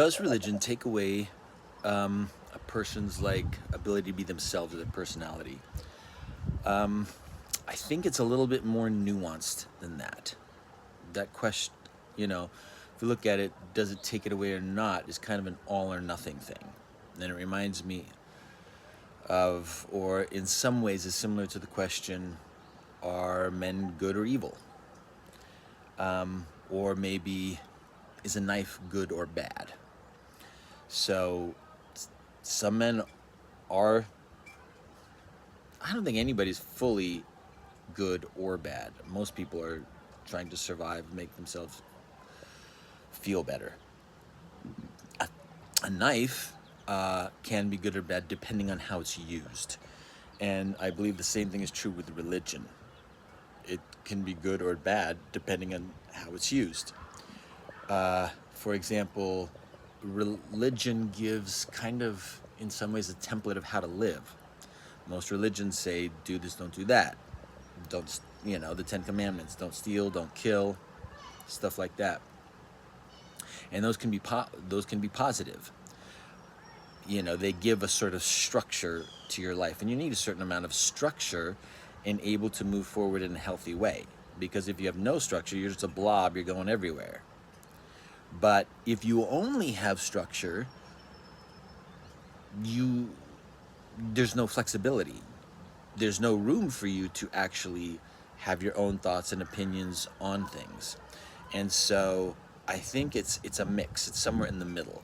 Does religion take away a person's ability to be themselves or their personality? I think it's a little bit more nuanced than that. That question, you know, if you look at it, does it take it away or not, is kind of an all or nothing thing. And it reminds me of, or in some ways is similar to the question, are men good or evil? Or maybe, is a knife good or bad? So some men are, I don't think anybody's fully good or bad. Most people are trying to survive, make themselves feel better. A knife can be good or bad depending on how it's used. And I believe the same thing is true with religion. It can be good or bad depending on how it's used. For example, religion gives kind of, in some ways, a template of how to live. Most religions say, do this, don't do that. Don't, the Ten Commandments, don't steal, don't kill, stuff like that. And those can be positive. They give a sort of structure to your life, and you need a certain amount of structure and able to move forward in a healthy way. Because if you have no structure, you're just a blob, you're going everywhere. But if you only have structure, there's no flexibility. There's no room for you to actually have your own thoughts and opinions on things. And so I think it's a mix. It's somewhere in the middle.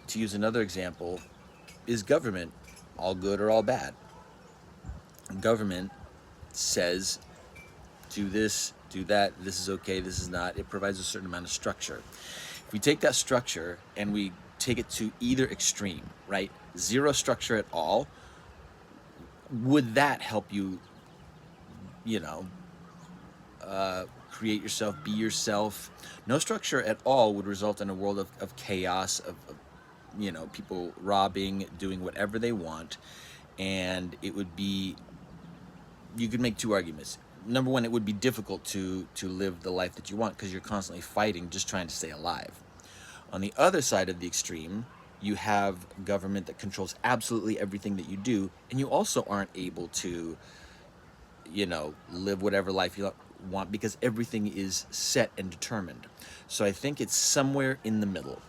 To use another example, is government all good or all bad? Government says, do this, do that, this is okay, this is not. It provides a certain amount of structure. If we take that structure and we take it to either extreme, right? Zero structure at all, would that help you, create yourself, be yourself? No structure at all would result in a world of chaos, of people robbing, doing whatever they want. And it would be, you could make two arguments. Number one, it would be difficult to live the life that you want because you're constantly fighting, just trying to stay alive. On the other side of the extreme, you have government that controls absolutely everything that you do, and you also aren't able to, live whatever life you want because everything is set and determined. So I think it's somewhere in the middle.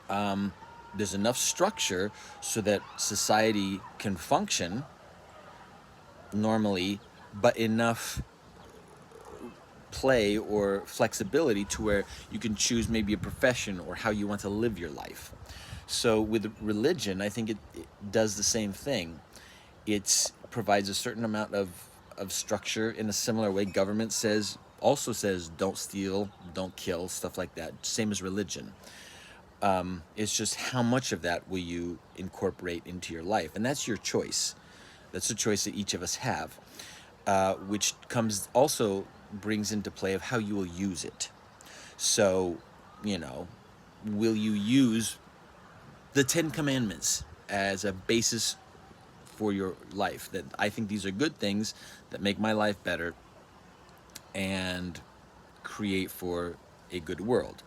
There's enough structure so that society can function normally, but enough play or flexibility to where you can choose maybe a profession or how you want to live your life. So with religion, I think it does the same thing. It provides a certain amount of structure in a similar way. Government also says don't steal, don't kill, stuff like that. Same as religion. It's just how much of that will you incorporate into your life, and that's your choice. That's a choice that each of us have, which brings into play of how you will use it. So, will you use the Ten Commandments as a basis for your life? That I think these are good things that make my life better and create for a good world.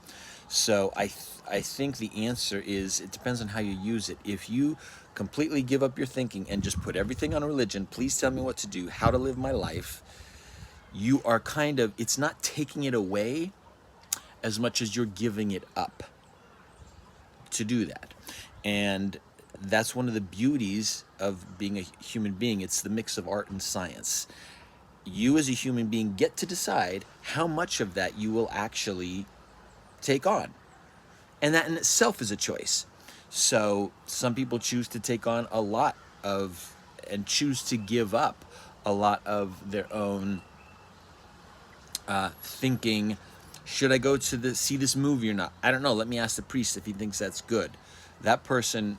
So I think the answer is, it depends on how you use it. If you completely give up your thinking and just put everything on religion, please tell me what to do, how to live my life, you are it's not taking it away as much as you're giving it up to do that. And that's one of the beauties of being a human being. It's the mix of art and science. You as a human being get to decide how much of that you will actually take on. And that in itself is a choice. So some people choose to take on a lot and choose to give up a lot of their own thinking. Should I go to see this movie or not? I don't know. Let me ask the priest if he thinks that's good. That person,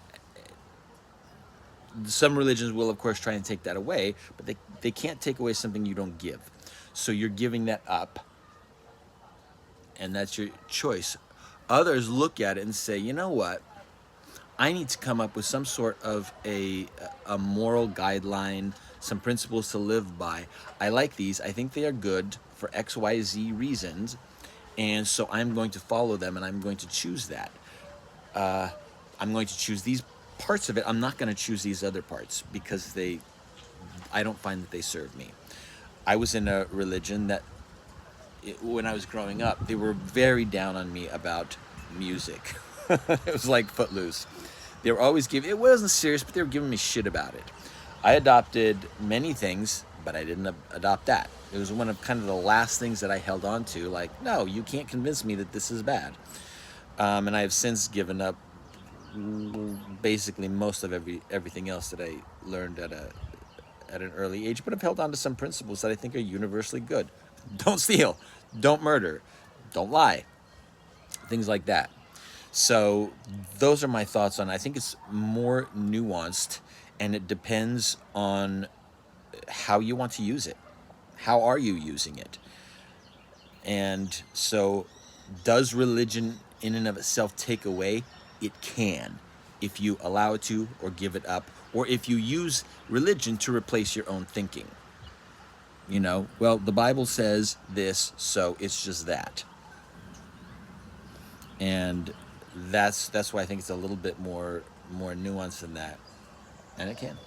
some religions will of course try and take that away, but they can't take away something you don't give. So you're giving that up, and that's your choice. Others look at it and say, you know what? I need to come up with some sort of a moral guideline, some principles to live by. I like these. I think they are good for XYZ reasons. And so I'm going to follow them, and I'm going to choose that. I'm going to choose these parts of it. I'm not going to choose these other parts because I don't find that they serve me. I was in a religion that, when I was growing up, they were very down on me about music. It was like Footloose. They were always giving, it wasn't serious, but they were giving me shit about it. I adopted many things, but I didn't adopt that. It was one of kind of the last things that I held on to. Like, no, you can't convince me that this is bad. And I have since given up basically most of everything else that I learned at an early age, but I've held on to some principles that I think are universally good. Don't steal, don't murder, don't lie, things like that. So those are my thoughts on it. I think it's more nuanced, and it depends on how you want to use it. How are you using it? And so, does religion in and of itself take away? It can, if you allow it to, or give it up, or if you use religion to replace your own thinking. Well, the Bible says this, so it's just that. And that's why I think it's a little bit more nuanced than that. And it can.